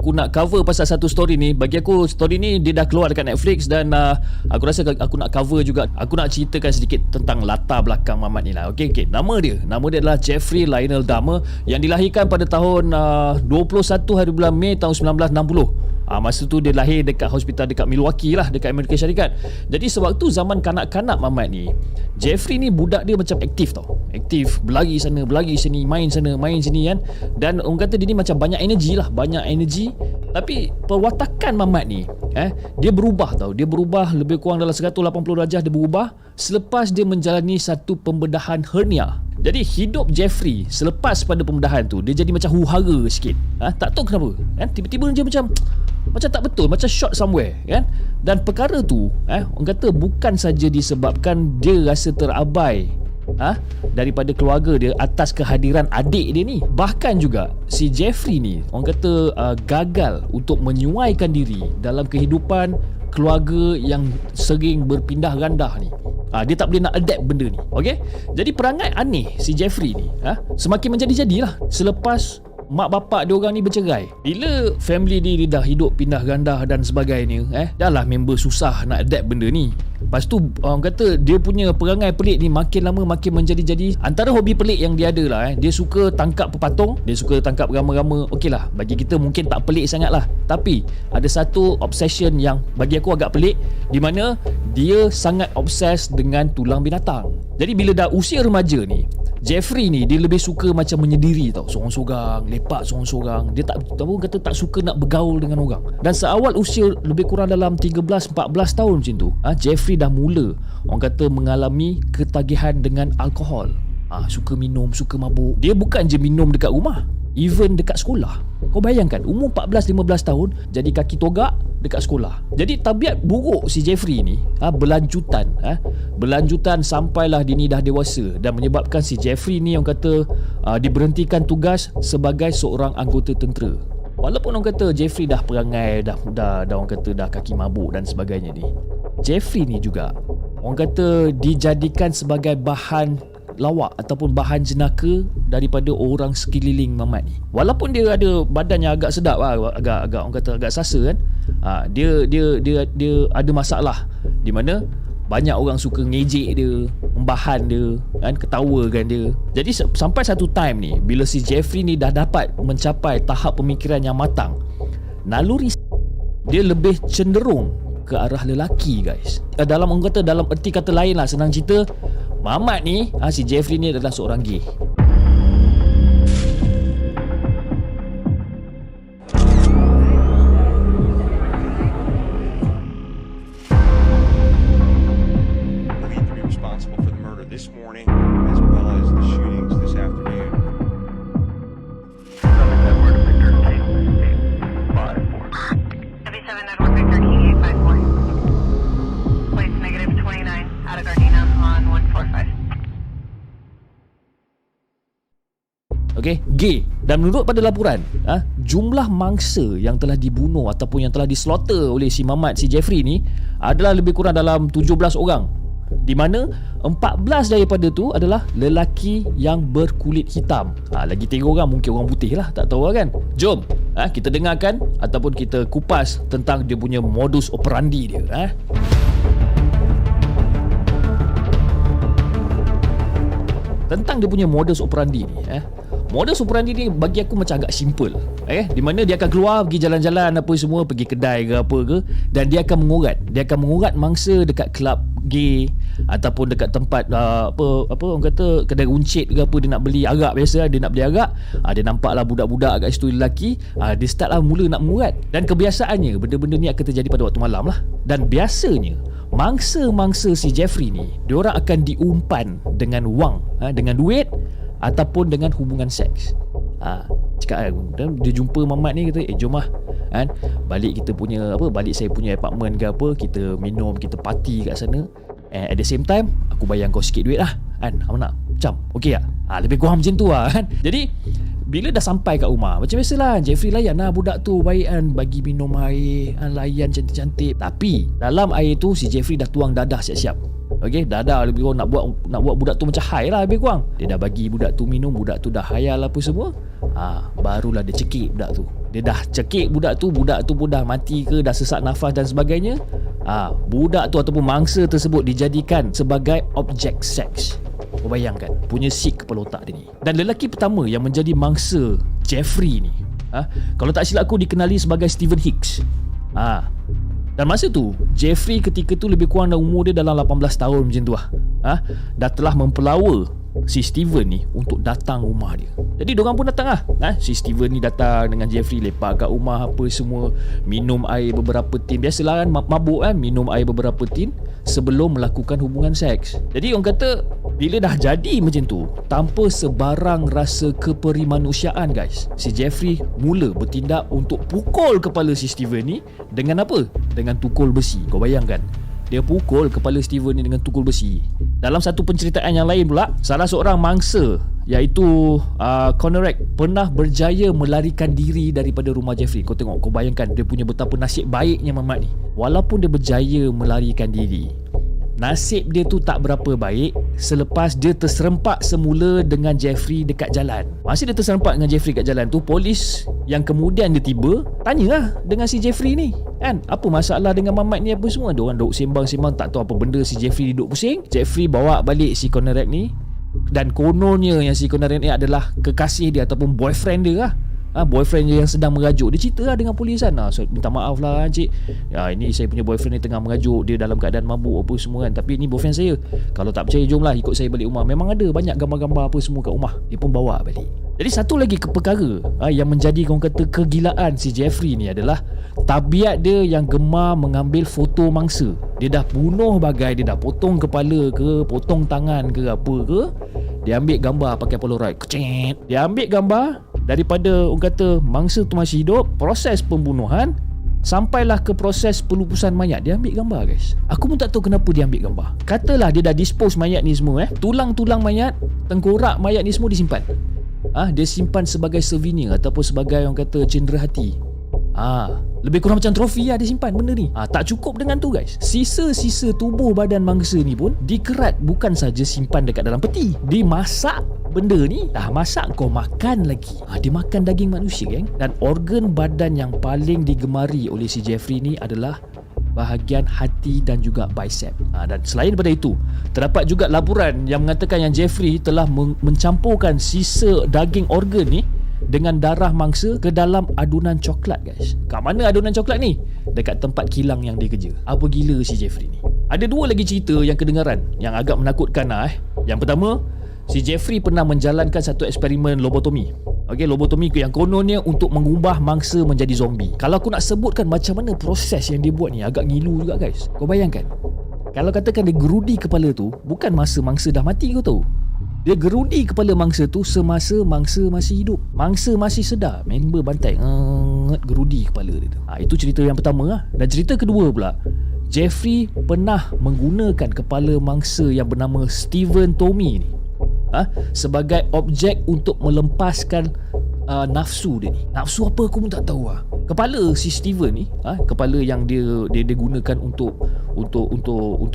Aku nak cover pasal satu story ni. Bagi aku story ni dia dah keluar dekat Netflix. Dan aku rasa aku nak cover juga. Aku nak ceritakan sedikit tentang latar belakang Mamat ni lah. Okay. Nama dia adalah Jeffrey Lionel Dahmer, yang dilahirkan pada tahun 21 hari bulan Mei tahun 1960. Masa tu dia lahir dekat hospital dekat Milwaukee lah, dekat Amerika Syarikat. Jadi sewaktu zaman kanak-kanak Mamat ni, Jeffrey ni budak dia macam aktif tau. Aktif, berlari sana, berlari sini, main sana, main sini kan. Dan orang kata dia ni macam banyak energi lah, banyak energi. Tapi perwatakan Mamat ni dia berubah tau. Dia berubah lebih kurang dalam 180 darjah. Dia berubah selepas dia menjalani satu pembedahan hernia. Jadi hidup Jeffrey selepas pada pembedahan tu, dia jadi macam huhara sikit. Tak tahu kenapa kan? Tiba-tiba dia macam tak betul, macam short somewhere kan. Dan perkara tu orang kata bukan saja disebabkan dia rasa terabai daripada keluarga dia atas kehadiran adik dia ni. Bahkan juga si Jeffrey ni orang kata gagal untuk menyuaikan diri dalam kehidupan keluarga yang sering berpindah randah ni. Dia tak boleh nak adapt benda ni. Okay? Jadi perangai aneh si Jeffrey ni semakin menjadi-jadilah selepas mak bapak dia orang ni bercerai. Bila family dia dah hidup pindah randah dan sebagainya, dah lah member susah nak adapt benda ni. Lepas tu orang kata dia punya perangai pelik ni makin lama makin menjadi-jadi. Antara hobi pelik yang dia ada lah, dia suka tangkap pepatung, dia suka tangkap rama-rama. Okey lah, bagi kita mungkin tak pelik sangat lah, tapi ada satu obsession yang bagi aku agak pelik, di mana dia sangat obses dengan tulang binatang. Jadi bila dah usia remaja ni, Jeffrey ni dia lebih suka macam menyendiri tau, sorang-sorang, lepak sorang-sorang. Dia tak kata tak suka nak bergaul dengan orang. Dan seawal usia lebih kurang dalam 13-14 tahun macam tu, Jeffrey dah mula orang kata mengalami ketagihan dengan alkohol. Suka minum, suka mabuk. Dia bukan je minum dekat rumah, even dekat sekolah. Kau bayangkan umur 14-15 tahun jadi kaki togak dekat sekolah. Jadi tabiat buruk si Jeffrey ni berlanjutan sampailah dia ni dah dewasa, dan menyebabkan si Jeffrey ni orang kata diberhentikan tugas sebagai seorang anggota tentera. Walaupun orang kata Jeffrey dah perangai dah orang kata dah kaki mabuk dan sebagainya ni, Jeffrey ni juga orang kata dijadikan sebagai bahan lawak ataupun bahan jenaka daripada orang sekeliling Mamat ni. Walaupun dia ada badan yang agak sedap lah, agak orang kata agak sasa kan, dia ada masalah di mana banyak orang suka ngejek dia, membahan dia kan, ketawakan dia. Jadi sampai satu time ni, bila si Jeffrey ni dah dapat mencapai tahap pemikiran yang matang, naluri dia lebih cenderung ke arah lelaki guys. Dalam orang kata, dalam erti kata lain lah, senang cerita, Mamat ni, si Jeffrey ni adalah seorang gay. Believed to be responsible for the murder this morning as well as the shootings this afternoon. Network Victor 8854. Place negative 29 out of Gardena on 145. Okey, gay. Dan menurut pada laporan, jumlah mangsa yang telah dibunuh ataupun yang telah dislaughter oleh si Mamat, si Jeffrey ni adalah lebih kurang dalam 17 orang. Di mana 14 daripada tu adalah lelaki yang berkulit hitam. Lagi 3 orang mungkin orang putih lah, tak tahu lah kan. Jom kita dengarkan ataupun kita kupas tentang dia punya modus operandi dia. Tentang dia punya modus operandi ni. Modus operandi ni bagi aku macam agak simple. Di mana dia akan keluar pergi jalan-jalan apa semua, pergi kedai ke apa ke, dan dia akan mengurat mangsa dekat kelab gay ataupun dekat tempat apa orang kata kedai runcit ke apa, dia nak beli arak biasa, dia nak beli arak, dia nampaklah budak-budak kat situ lelaki, dia start lah mula nak mengurat. Dan kebiasaannya benda-benda ni akan terjadi pada waktu malam lah. Dan biasanya mangsa-mangsa si Jeffrey ni, diorang akan diumpan dengan wang, dengan duit ataupun dengan hubungan seks. Cakap kan, dia jumpa Mamat ni, kata jom lah kan, balik kita punya balik saya punya apartment ke apa, kita minum, kita party kat sana, and at the same time aku bayar kau sikit duit lah kan, apa nak, macam okey tak? Lebih kurang macam tu lah kan. Jadi bila dah sampai kat rumah, macam biasalah Jeffrey layan lah budak tu baik kan, bagi minum air, layan cantik-cantik. Tapi dalam air tu si Jeffrey dah tuang dadah siap-siap. Okey, dah lebih kurang nak buat budak tu macam high lah lebih kurang. Dia dah bagi budak tu minum, budak tu dah hayal apa semua. Barulah dia cekik budak tu. Dia dah cekik budak tu pun dah mati ke, dah sesak nafas dan sebagainya. Budak tu ataupun mangsa tersebut dijadikan sebagai objek seks. Kau bayangkan, punya sik kepala otak dia ni. Dan lelaki pertama yang menjadi mangsa Jeffrey ni, kalau tak silap aku dikenali sebagai Stephen Hicks. Dan masa tu Jeffrey ketika tu lebih kurang umur dia dalam 18 tahun macam tu lah. Dah telah mempelawa si Steven ni untuk datang rumah dia. Jadi diorang pun datang lah. Si Steven ni datang dengan Jeffrey, lepak kat rumah apa semua, minum air beberapa tin. Biasalah kan, mabuk kan, minum air beberapa tin sebelum melakukan hubungan seks. Jadi orang kata bila dah jadi macam tu, tanpa sebarang rasa keperimanusiaan guys, si Jeffrey mula bertindak untuk pukul kepala si Steven ni dengan apa? Dengan tukul besi. Kau bayangkan, dia pukul kepala Steven ni dengan tukul besi. Dalam satu penceritaan yang lain pula, salah seorang mangsa iaitu Conrad pernah berjaya melarikan diri daripada rumah Jeffrey. Kau tengok, kau bayangkan dia punya betapa nasib baiknya Mamat ni. Walaupun dia berjaya melarikan diri, nasib dia tu tak berapa baik selepas dia terserempak semula dengan Jeffrey dekat jalan. Masa dia terserempak dengan Jeffrey kat jalan tu, polis yang kemudian dia tiba tanyalah dengan si Jeffrey ni, kan, apa masalah dengan Mamat ni apa semua. Diorang duduk sembang-sembang, tak tahu apa benda, si Jeffrey duduk pusing. Jeffrey bawa balik si Conrad ni, dan kononnya yang si Conrad ni adalah kekasih dia ataupun boyfriend dia lah. Boyfriend dia yang sedang merajuk. Dia cerita lah dengan polis kan, so, minta maaf lah cik, ini saya punya boyfriend ni tengah merajuk, dia dalam keadaan mabuk apa semua kan, tapi ni boyfriend saya. Kalau tak percaya jomlah ikut saya balik rumah. Memang ada banyak gambar-gambar apa semua kat rumah. Dia pun bawa balik. Jadi satu lagi perkara yang menjadi orang kata kegilaan si Jeffrey ni adalah tabiat dia yang gemar mengambil foto mangsa. Dia dah bunuh bagai, dia dah potong kepala ke, potong tangan ke apa ke, dia ambil gambar pakai Polaroid. Kecet. Dia ambil gambar daripada orang kata mangsa tu masih hidup, proses pembunuhan sampailah ke proses pelupusan mayat. Dia ambil gambar guys. Aku pun tak tahu kenapa dia ambil gambar. Katalah dia dah dispose mayat ni semua, tulang-tulang mayat, tengkorak mayat ni semua disimpan. Dia simpan sebagai souvenir ataupun sebagai orang kata cendera hati. Lebih kurang macam trofi lah dia simpan benda ni. Tak cukup dengan tu guys, sisa-sisa tubuh badan mangsa ni pun dikerat, bukan saja simpan dekat dalam peti, dimasak. Benda ni dah masak kau makan lagi. Dia makan daging manusia kan. Dan organ badan yang paling digemari oleh si Jeffrey ni adalah bahagian hati dan juga bicep. Dan selain daripada itu, terdapat juga laporan yang mengatakan yang Jeffrey telah mencampurkan sisa daging organ ni dengan darah mangsa ke dalam adunan coklat guys. Kat mana adunan coklat ni? Dekat tempat kilang yang dia kerja. Apa gila si Jeffrey ni. Ada dua lagi cerita yang kedengaran yang agak menakutkan lah. Yang pertama, si Jeffrey pernah menjalankan satu eksperimen lobotomi. Lobotomi yang kononnya untuk mengubah mangsa menjadi zombie. Kalau aku nak sebutkan macam mana proses yang dia buat ni, agak ngilu juga guys. Kau bayangkan, kalau katakan dia gerudi kepala tu, bukan masa mangsa dah mati kau tahu. Dia gerudi kepala mangsa tu semasa mangsa masih hidup. Mangsa masih sedar, member bantai gerudi kepala dia tu. Itu cerita yang pertama lah. Dan cerita kedua pula, Jeffrey pernah menggunakan kepala mangsa yang bernama Steven Tommy ni sebagai objek untuk melepaskan nafsu dia ni. Nafsu apa aku pun tak tahu lah. Kepala si Steven ni, kepala yang dia gunakan untuk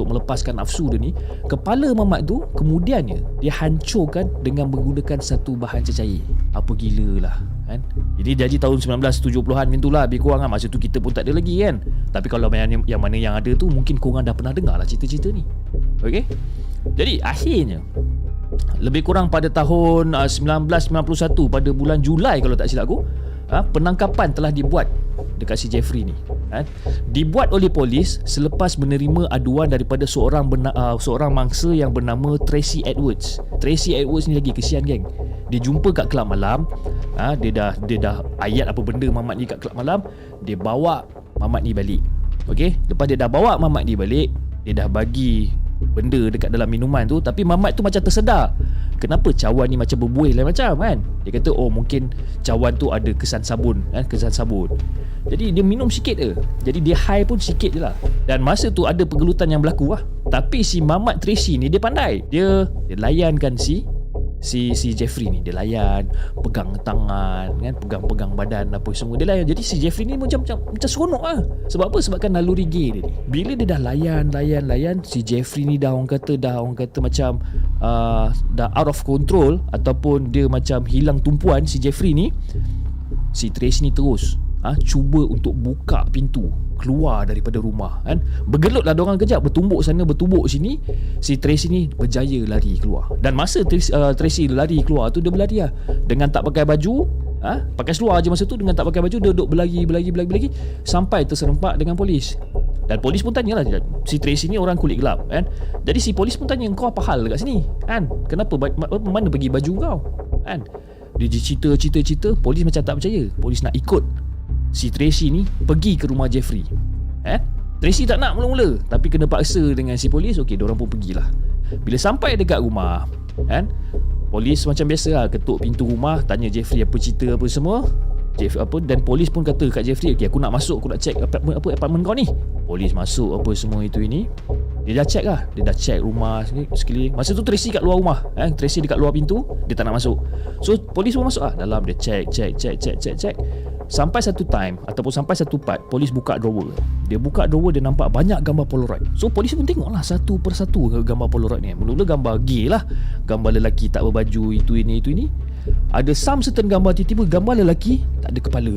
melepaskan nafsu dia ni, kepala mamat tu kemudiannya dia hancurkan dengan menggunakan satu bahan cecair. Apa gila lah kan. Jadi tahun 1970-an macam tu lah, lebih kurang kan. Masa tu kita pun tak ada lagi kan. Tapi kalau yang mana yang ada tu, mungkin korang dah pernah dengar lah cerita-cerita ni. Jadi akhirnya lebih kurang pada tahun 1991, pada bulan Julai kalau tak silap aku, penangkapan telah dibuat dekat si Jeffrey ni. Dibuat oleh polis selepas menerima aduan daripada seorang mangsa yang bernama Tracy Edwards. Tracy Edwards ni lagi kesian geng. Dia jumpa kat kelab malam. Dia dah ayat apa benda mamat ni kat kelab malam. Dia bawa mamat ni balik. Lepas dia dah bawa mamat ni balik, dia dah bagi benda dekat dalam minuman tu. Tapi mamat tu macam tersedar, kenapa cawan ni macam berbuih lain macam kan. Dia kata mungkin cawan tu ada kesan sabun kesan sabun. Jadi dia minum sikit je. Jadi dia high pun sikit je lah. Dan masa tu ada pergelutan yang berlaku lah. Tapi si Mamat Tracy ni dia pandai. Dia layankan si Jeffrey ni. Dia layan, pegang tangan kan, pegang badan apa semua dia layan. Jadi si Jeffrey ni macam seronok lah. Sebab apa? Sebabkan naluri gay dia ni. Bila dia dah layan, si Jeffrey ni dah orang kata macam dah out of control, ataupun dia macam hilang tumpuan si Jeffrey ni. si Tracy ni terus cuba untuk buka pintu keluar daripada rumah kan. Bergelutlah diorang kejap, bertumbuk sana bertumbuk sini. Si Tracy ni berjaya lari keluar. Dan masa Tracy lari keluar tu, dia berlari lah dengan tak pakai baju, pakai seluar je masa tu, dengan tak pakai baju dia duduk berlari sampai terserempak dengan polis. Dan polis pun tanyalah, si Tracy ni orang kulit gelap kan. Jadi si polis pun tanya, kau apa hal dekat sini kan, kenapa mana pergi baju kau kan. Dia cerita, polis macam tak percaya. Polis nak ikut si Tracy ni pergi ke rumah Jeffrey. Tracy tak nak mula-mula, tapi kena paksa dengan si polis. Okey, diorang pun pergilah. Bila sampai dekat rumah kan, polis macam biasa lah, ketuk pintu rumah, tanya Jeffrey apa cerita apa semua. Dan polis pun kata kat Jeffrey, okey aku nak masuk, aku nak check apartment kau ni. Polis masuk apa semua itu ini. Dia dah check lah, dia dah check rumah sekeliling. Masa tu Tracy kat luar rumah Tracy dekat luar pintu, dia tak nak masuk. So polis pun masuk lah dalam, dia check. Sampai satu time ataupun sampai satu part, polis buka drawer. Dia buka drawer, dia nampak banyak gambar Polaroid. So polis pun tengok lah satu persatu gambar Polaroid ni. Mula-mula gambar gay lah, gambar lelaki tak berbaju, itu ini. Ada some certain gambar, tiba-tiba gambar lelaki tak ada kepala,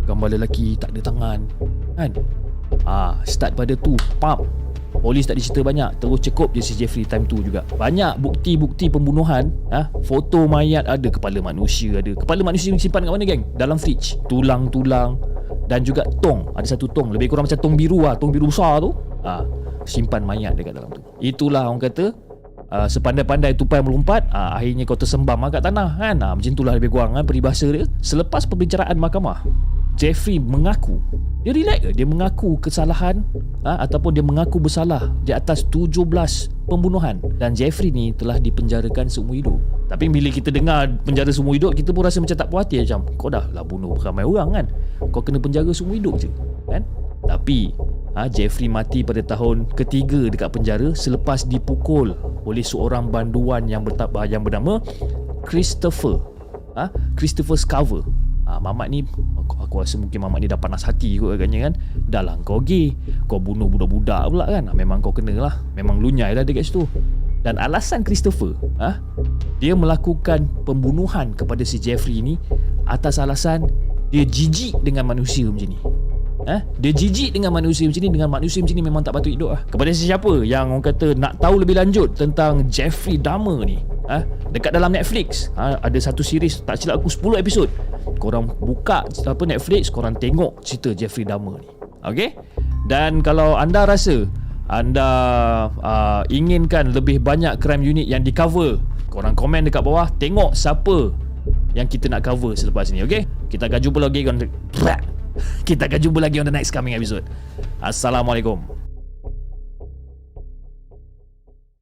gambar lelaki tak ada tangan kan. Start pada tu, polis tak dicerita banyak, terus cekup je si Jeffrey time tu juga. Banyak bukti-bukti pembunuhan. Foto mayat ada, kepala manusia ada. Kepala manusia simpan kat mana geng? Dalam fridge. Tulang-tulang dan juga tong. Ada satu tong, lebih kurang macam tong biru lah, tong biru besar tu. Simpan mayat dekat dalam tu. Itulah orang kata, sepandai-pandai tupai melompat, akhirnya kau tersembam kat tanah kan. Macam itulah lebih kurang peribahasa dia. Selepas pembicaraan mahkamah, Jeffrey mengaku, dia relax ke? Dia mengaku kesalahan ataupun dia mengaku bersalah di atas 17 pembunuhan. Dan Jeffrey ni telah dipenjarakan seumur hidup. Tapi bila kita dengar penjara seumur hidup, kita pun rasa macam tak puas hati. Macam kau dah lah bunuh ramai orang kan, kau kena penjara seumur hidup je kan. Tapi Jeffrey mati pada tahun ketiga dekat penjara selepas dipukul oleh seorang banduan yang bernama Christopher Scarver. Mamat ni, aku rasa mungkin mamat ni dah panas hati kot agaknya kan. Dah lah kau gay, kau bunuh budak-budak pula kan. Memang kau kena lah, memang lunyai lah dekat situ. Dan alasan Christopher dia melakukan pembunuhan kepada si Jeffrey ni atas alasan dia jijik dengan manusia macam ni. Dia jijik dengan manusia macam ni. Dengan manusia macam ni memang tak patut hidup lah. Kepada sesiapa yang orang kata nak tahu lebih lanjut tentang Jeffrey Dahmer ni, dekat dalam Netflix ada satu series, tak silap aku 10 episod. Korang buka Netflix, korang tengok cerita Jeffrey Dahmer ni. Okay. Dan kalau anda rasa anda inginkan lebih banyak crime unit yang di cover, korang komen dekat bawah, tengok siapa yang kita nak cover selepas ni. Okay. Kita akan jumpa lagi on the next coming episode. Assalamualaikum.